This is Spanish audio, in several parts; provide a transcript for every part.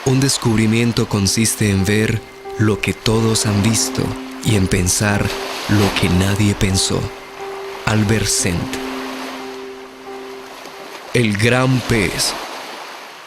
Un descubrimiento consiste en ver lo que todos han visto y en pensar lo que nadie pensó. Albert Sent. El gran pez,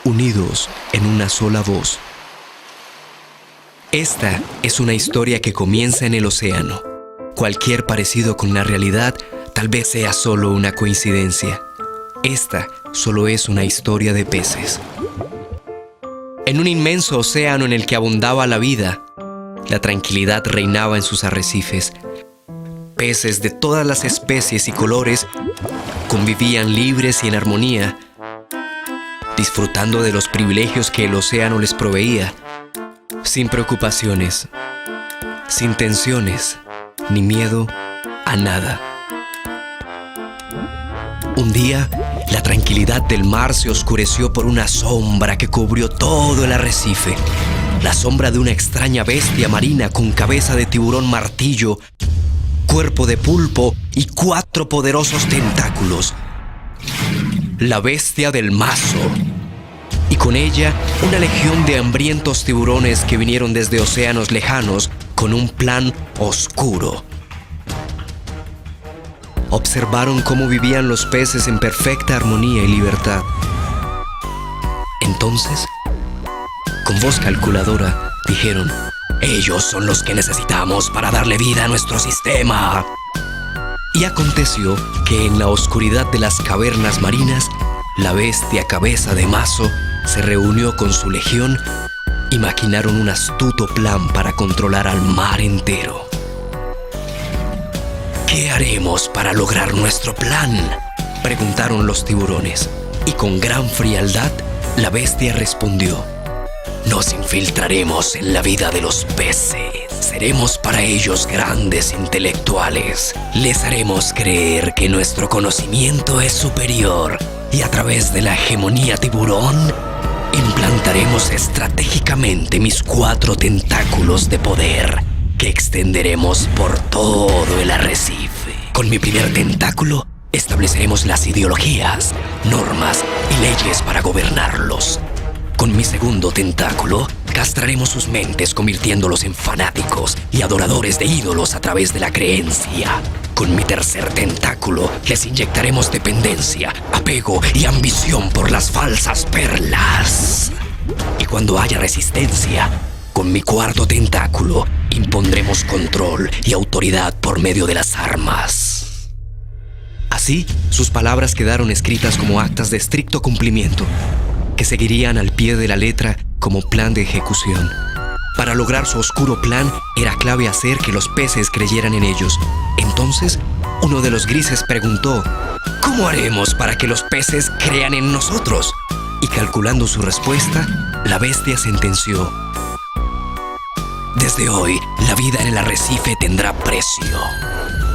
unidos en una sola voz. Esta es una historia que comienza en el océano. Cualquier parecido con la realidad tal vez sea solo una coincidencia. Esta solo es una historia de peces. En un inmenso océano en el que abundaba la vida, la tranquilidad reinaba en sus arrecifes. Peces de todas las especies y colores convivían libres y en armonía, disfrutando de los privilegios que el océano les proveía, sin preocupaciones, sin tensiones, ni miedo a nada. Un día, la tranquilidad del mar se oscureció por una sombra que cubrió todo el arrecife. La sombra de una extraña bestia marina con cabeza de tiburón martillo, cuerpo de pulpo y 4 poderosos tentáculos. La bestia del mazo. Y con ella, una legión de hambrientos tiburones que vinieron desde océanos lejanos con un plan oscuro. Observaron cómo vivían los peces en perfecta armonía y libertad. Entonces, con voz calculadora, dijeron: «Ellos son los que necesitamos para darle vida a nuestro sistema». Y aconteció que en la oscuridad de las cavernas marinas, la bestia cabeza de mazo se reunió con su legión y maquinaron un astuto plan para controlar al mar entero. «¿Qué haremos para lograr nuestro plan?», preguntaron los tiburones. Y con gran frialdad, la bestia respondió: «Nos infiltraremos en la vida de los peces. Seremos para ellos grandes intelectuales. Les haremos creer que nuestro conocimiento es superior y a través de la hegemonía tiburón, implantaremos estratégicamente mis 4 tentáculos de poder que extenderemos por todo el arrecife. Con mi primer tentáculo, estableceremos las ideologías, normas y leyes para gobernarlos. Con mi segundo tentáculo, castraremos sus mentes convirtiéndolos en fanáticos y adoradores de ídolos a través de la creencia. Con mi tercer tentáculo, les inyectaremos dependencia, apego y ambición por las falsas perlas. Y cuando haya resistencia, con mi cuarto tentáculo, impondremos control y autoridad por medio de las armas». Así, sus palabras quedaron escritas como actas de estricto cumplimiento, que seguirían al pie de la letra como plan de ejecución. Para lograr su oscuro plan, era clave hacer que los peces creyeran en ellos. Entonces, uno de los grises preguntó: «¿Cómo haremos para que los peces crean en nosotros?». Y calculando su respuesta, la bestia sentenció: «Desde hoy, la vida en el arrecife tendrá precio.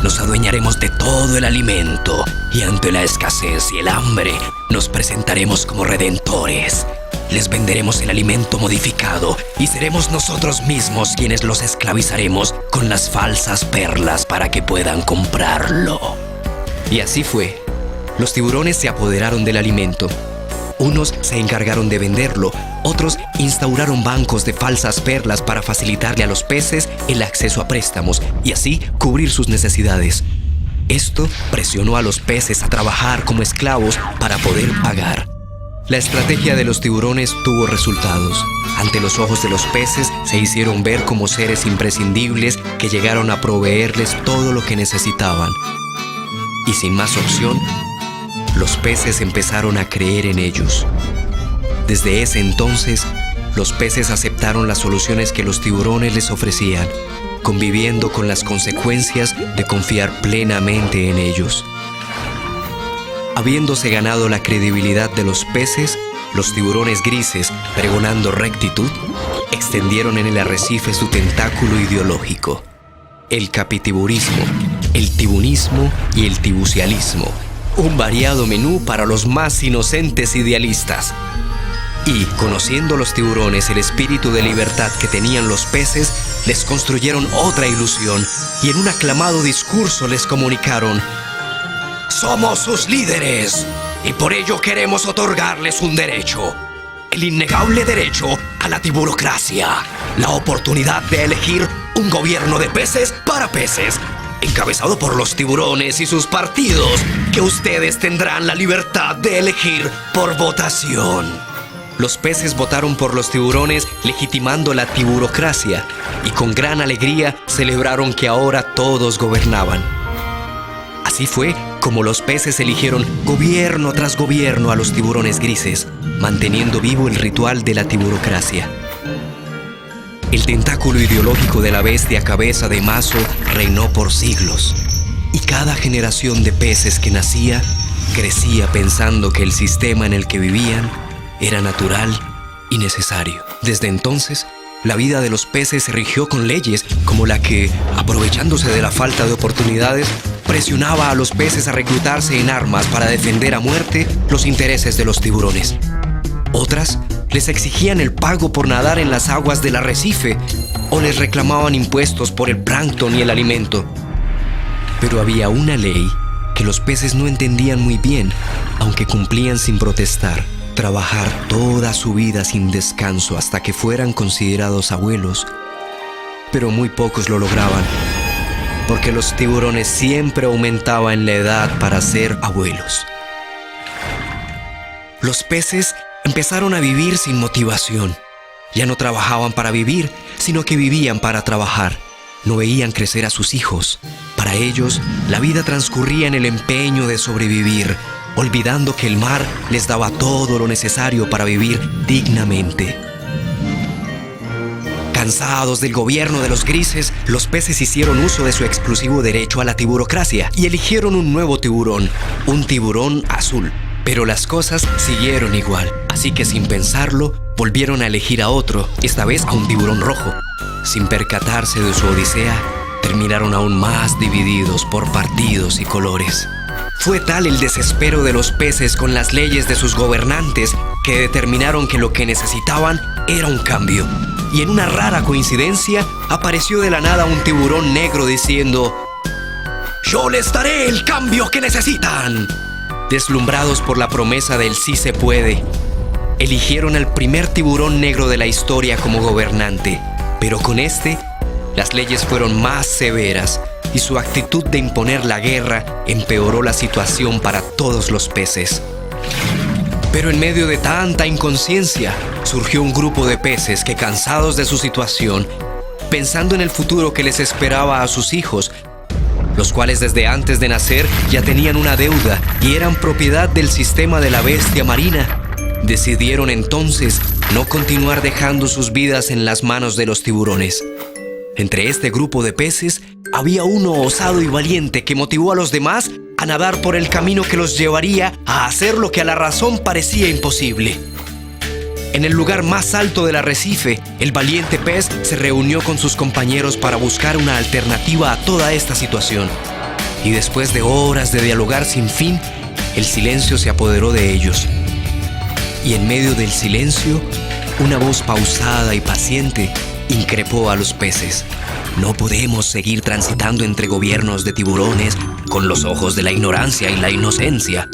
Nos adueñaremos de todo el alimento y ante la escasez y el hambre nos presentaremos como redentores. Les venderemos el alimento modificado y seremos nosotros mismos quienes los esclavizaremos con las falsas perlas para que puedan comprarlo». Y así fue. Los tiburones se apoderaron del alimento. Unos se encargaron de venderlo, otros instauraron bancos de falsas perlas para facilitarle a los peces el acceso a préstamos y así cubrir sus necesidades. Esto presionó a los peces a trabajar como esclavos para poder pagar. La estrategia de los tiburones tuvo resultados. Ante los ojos de los peces se hicieron ver como seres imprescindibles que llegaron a proveerles todo lo que necesitaban. Y sin más opción, los peces empezaron a creer en ellos. Desde ese entonces, los peces aceptaron las soluciones que los tiburones les ofrecían, conviviendo con las consecuencias de confiar plenamente en ellos. Habiéndose ganado la credibilidad de los peces, los tiburones grises, pregonando rectitud, extendieron en el arrecife su tentáculo ideológico: el capitiburismo, el tibunismo y el tibucialismo. Un variado menú para los más inocentes idealistas. Y, conociendo los tiburones el espíritu de libertad que tenían los peces, les construyeron otra ilusión y en un aclamado discurso les comunicaron: «Somos sus líderes y por ello queremos otorgarles un derecho, el innegable derecho a la tiburocracia, la oportunidad de elegir un gobierno de peces para peces, encabezado por los tiburones y sus partidos, que ustedes tendrán la libertad de elegir por votación. Los peces votaron por los tiburones, legitimando la tiburocracia, y con gran alegría celebraron que ahora todos gobernaban. Así fue como los peces eligieron gobierno tras gobierno a los tiburones grises, manteniendo vivo el ritual de la tiburocracia. El tentáculo ideológico de la bestia cabeza de mazo reinó por siglos, y cada generación de peces que nacía crecía pensando que el sistema en el que vivían era natural y necesario. Desde entonces, la vida de los peces se rigió con leyes como la que, aprovechándose de la falta de oportunidades, presionaba a los peces a reclutarse en armas para defender a muerte los intereses de los tiburones. Otras les exigían el pago por nadar en las aguas del arrecife o les reclamaban impuestos por el plancton y el alimento. Pero había una ley que los peces no entendían muy bien, aunque cumplían sin protestar: trabajar toda su vida sin descanso hasta que fueran considerados abuelos. Pero muy pocos lo lograban, porque los tiburones siempre aumentaban la edad para ser abuelos. Los peces empezaron a vivir sin motivación. Ya no trabajaban para vivir, sino que vivían para trabajar. No veían crecer a sus hijos. Para ellos, la vida transcurría en el empeño de sobrevivir, olvidando que el mar les daba todo lo necesario para vivir dignamente. Cansados del gobierno de los grises, los peces hicieron uso de su exclusivo derecho a la tiburocracia y eligieron un nuevo tiburón, un tiburón azul. Pero las cosas siguieron igual, así que sin pensarlo, volvieron a elegir a otro, esta vez a un tiburón rojo. Sin percatarse de su odisea, terminaron aún más divididos por partidos y colores. Fue tal el desespero de los peces con las leyes de sus gobernantes que determinaron que lo que necesitaban era un cambio. Y en una rara coincidencia, apareció de la nada un tiburón negro diciendo: «¡Yo les daré el cambio que necesitan!». Deslumbrados por la promesa del sí se puede, eligieron al primer tiburón negro de la historia como gobernante. Pero con este, las leyes fueron más severas y su actitud de imponer la guerra empeoró la situación para todos los peces. Pero en medio de tanta inconsciencia, surgió un grupo de peces que, cansados de su situación, pensando en el futuro que les esperaba a sus hijos, los cuales desde antes de nacer ya tenían una deuda y eran propiedad del sistema de la bestia marina, decidieron entonces no continuar dejando sus vidas en las manos de los tiburones. Entre este grupo de peces había uno osado y valiente que motivó a los demás a nadar por el camino que los llevaría a hacer lo que a la razón parecía imposible. En el lugar más alto del arrecife, el valiente pez se reunió con sus compañeros para buscar una alternativa a toda esta situación. Y después de horas de dialogar sin fin, el silencio se apoderó de ellos. Y en medio del silencio, una voz pausada y paciente increpó a los peces: «No podemos seguir transitando entre gobiernos de tiburones con los ojos de la ignorancia y la inocencia.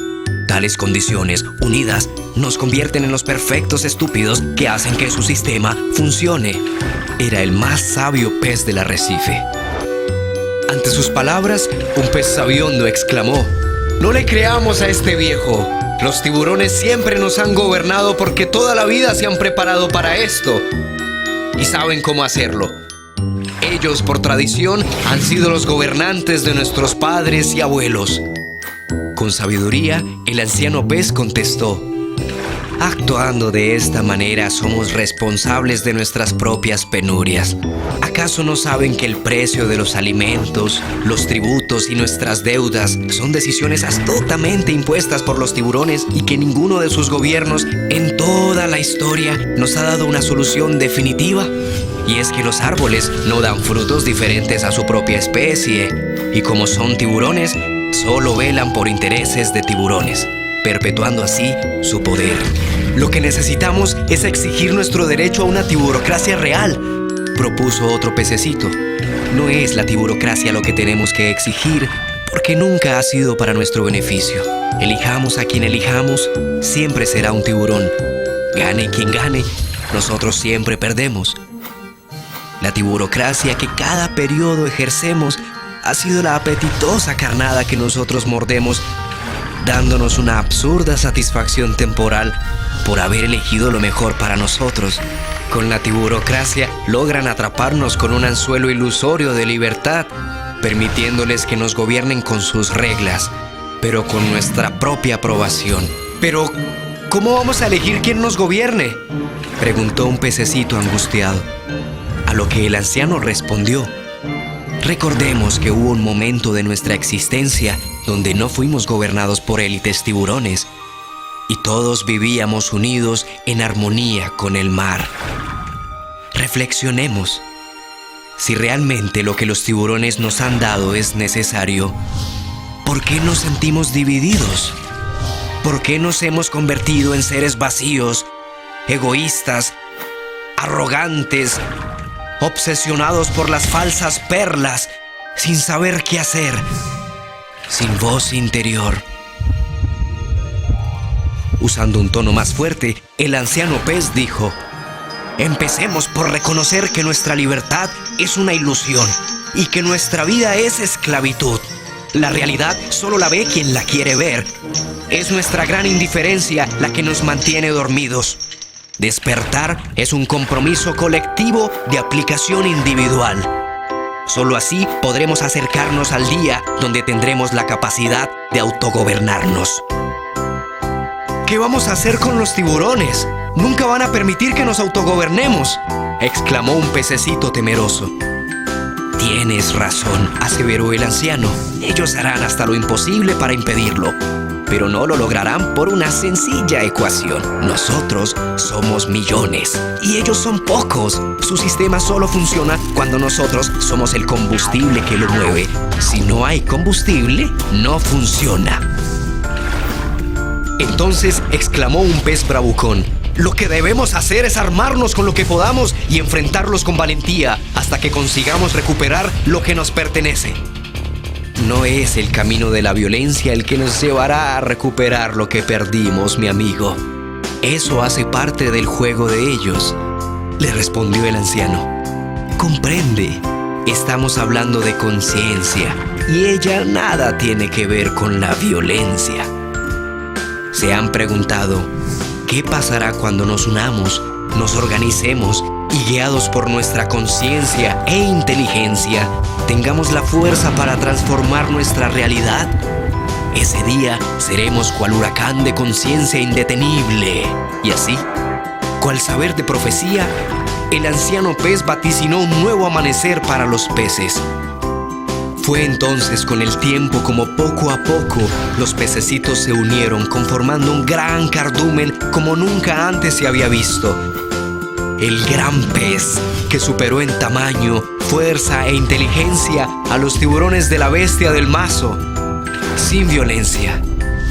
Tales condiciones, unidas, nos convierten en los perfectos estúpidos que hacen que su sistema funcione». Era el más sabio pez del arrecife. Ante sus palabras, un pez sabiondo exclamó: «No le creamos a este viejo. Los tiburones siempre nos han gobernado porque toda la vida se han preparado para esto y saben cómo hacerlo. Ellos, por tradición, han sido los gobernantes de nuestros padres y abuelos». Con sabiduría, el anciano pez contestó: «Actuando de esta manera somos responsables de nuestras propias penurias. ¿Acaso no saben que el precio de los alimentos, los tributos y nuestras deudas son decisiones astutamente impuestas por los tiburones y que ninguno de sus gobiernos en toda la historia nos ha dado una solución definitiva? Y es que los árboles no dan frutos diferentes a su propia especie, y como son tiburones, solo velan por intereses de tiburones, perpetuando así su poder. Lo que necesitamos es exigir nuestro derecho a una tiburocracia real», propuso otro pececito. «No es la tiburocracia lo que tenemos que exigir, porque nunca ha sido para nuestro beneficio. Elijamos a quien elijamos, siempre será un tiburón. Gane quien gane, nosotros siempre perdemos. La tiburocracia que cada periodo ejercemos ha sido la apetitosa carnada que nosotros mordemos, dándonos una absurda satisfacción temporal por haber elegido lo mejor para nosotros. Con la tiburocracia logran atraparnos con un anzuelo ilusorio de libertad, permitiéndoles que nos gobiernen con sus reglas, pero con nuestra propia aprobación. Pero, ¿cómo vamos a elegir quién nos gobierne?, preguntó un pececito angustiado. A lo que el anciano respondió: recordemos que hubo un momento de nuestra existencia donde no fuimos gobernados por élites tiburones y todos vivíamos unidos en armonía con el mar. Reflexionemos. Si realmente lo que los tiburones nos han dado es necesario, ¿por qué nos sentimos divididos? ¿Por qué nos hemos convertido en seres vacíos, egoístas, arrogantes, obsesionados por las falsas perlas, sin saber qué hacer, sin voz interior? Usando un tono más fuerte, el anciano pez dijo: empecemos por reconocer que nuestra libertad es una ilusión y que nuestra vida es esclavitud. La realidad solo la ve quien la quiere ver. Es nuestra gran indiferencia la que nos mantiene dormidos. Despertar es un compromiso colectivo de aplicación individual. Solo así podremos acercarnos al día donde tendremos la capacidad de autogobernarnos. ¿Qué vamos a hacer con los tiburones? Nunca van a permitir que nos autogobernemos, exclamó un pececito temeroso. Tienes razón, aseveró el anciano. Ellos harán hasta lo imposible para impedirlo, pero no lo lograrán por una sencilla ecuación. Nosotros somos millones y ellos son pocos. Su sistema solo funciona cuando nosotros somos el combustible que lo mueve. Si no hay combustible, no funciona. Entonces exclamó un pez bravucón: lo que debemos hacer es armarnos con lo que podamos y enfrentarlos con valentía hasta que consigamos recuperar lo que nos pertenece. No es el camino de la violencia el que nos llevará a recuperar lo que perdimos, mi amigo. Eso hace parte del juego de ellos, le respondió el anciano. Comprende, estamos hablando de conciencia y ella nada tiene que ver con la violencia. ¿Se han preguntado qué pasará cuando nos unamos, nos organicemos y, guiados por nuestra conciencia e inteligencia, tengamos la fuerza para transformar nuestra realidad? Ese día seremos cual huracán de conciencia indetenible. Y así, cual saber de profecía, el anciano pez vaticinó un nuevo amanecer para los peces. Fue entonces con el tiempo como poco a poco los pececitos se unieron, conformando un gran cardumen como nunca antes se había visto. El gran pez que superó en tamaño, fuerza e inteligencia a los tiburones de la bestia del mazo. Sin violencia,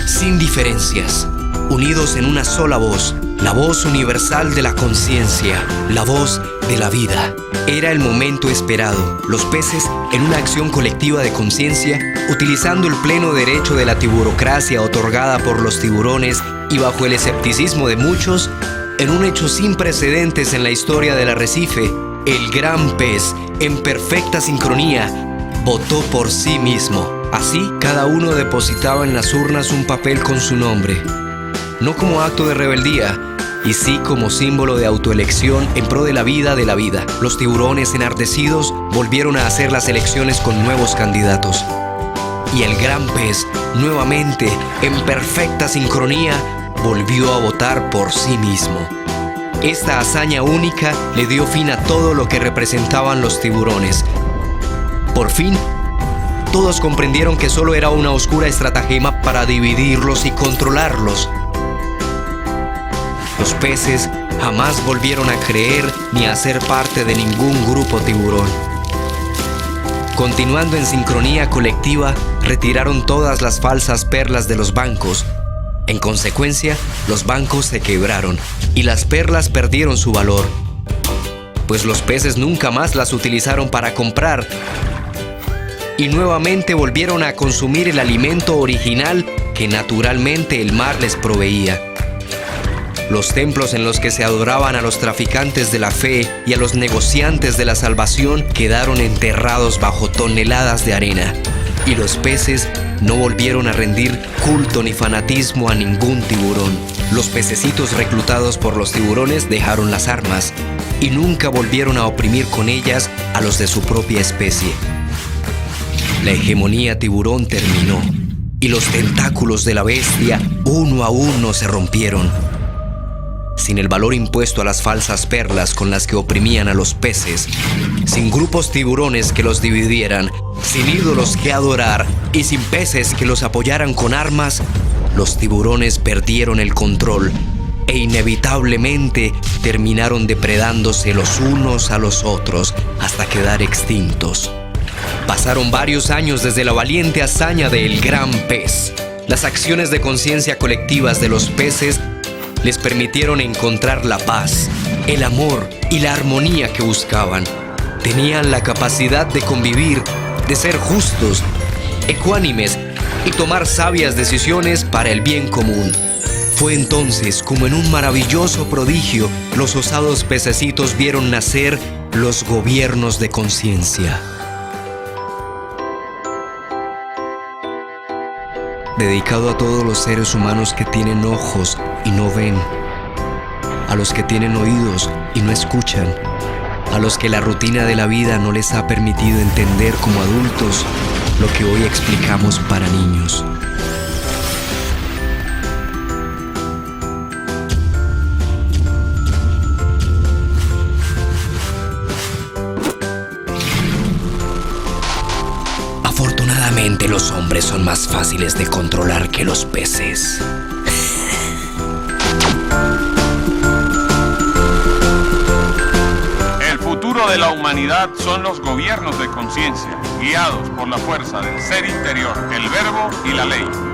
sin diferencias, unidos en una sola voz, la voz universal de la conciencia, la voz de la vida. Era el momento esperado. Los peces, en una acción colectiva de conciencia, utilizando el pleno derecho de la tiburocracia otorgada por los tiburones y bajo el escepticismo de muchos, en un hecho sin precedentes en la historia del arrecife, el gran pez, en perfecta sincronía, votó por sí mismo. Así, cada uno depositaba en las urnas un papel con su nombre, no como acto de rebeldía, y sí como símbolo de autoelección en pro de la vida de la vida. Los tiburones enardecidos volvieron a hacer las elecciones con nuevos candidatos. Y el gran pez, nuevamente, en perfecta sincronía, volvió a votar por sí mismo. Esta hazaña única le dio fin a todo lo que representaban los tiburones. Por fin, todos comprendieron que solo era una oscura estratagema para dividirlos y controlarlos. Los peces jamás volvieron a creer ni a ser parte de ningún grupo tiburón. Continuando en sincronía colectiva, retiraron todas las falsas perlas de los bancos. En consecuencia, los bancos se quebraron y las perlas perdieron su valor, pues los peces nunca más las utilizaron para comprar y nuevamente volvieron a consumir el alimento original que naturalmente el mar les proveía. Los templos en los que se adoraban a los traficantes de la fe y a los negociantes de la salvación quedaron enterrados bajo toneladas de arena, y los peces no volvieron a rendir culto ni fanatismo a ningún tiburón. Los pececitos reclutados por los tiburones dejaron las armas y nunca volvieron a oprimir con ellas a los de su propia especie. La hegemonía tiburón terminó y los tentáculos de la bestia uno a uno se rompieron. Sin el valor impuesto a las falsas perlas con las que oprimían a los peces, sin grupos tiburones que los dividieran, sin ídolos que adorar y sin peces que los apoyaran con armas, los tiburones perdieron el control e inevitablemente terminaron depredándose los unos a los otros hasta quedar extintos. Pasaron varios años desde la valiente hazaña del gran pez. Las acciones de conciencia colectivas de los peces les permitieron encontrar la paz, el amor y la armonía que buscaban. Tenían la capacidad de convivir, de ser justos, ecuánimes y tomar sabias decisiones para el bien común. Fue entonces como en un maravilloso prodigio los osados pececitos vieron nacer los gobiernos de conciencia. Dedicado a todos los seres humanos que tienen ojos y no ven, a los que tienen oídos y no escuchan, a los que la rutina de la vida no les ha permitido entender como adultos lo que hoy explicamos para niños. Afortunadamente, los hombres son más fáciles de controlar que los peces. El futuro de la humanidad son los gobiernos de conciencia, guiados por la fuerza del ser interior, el verbo y la ley.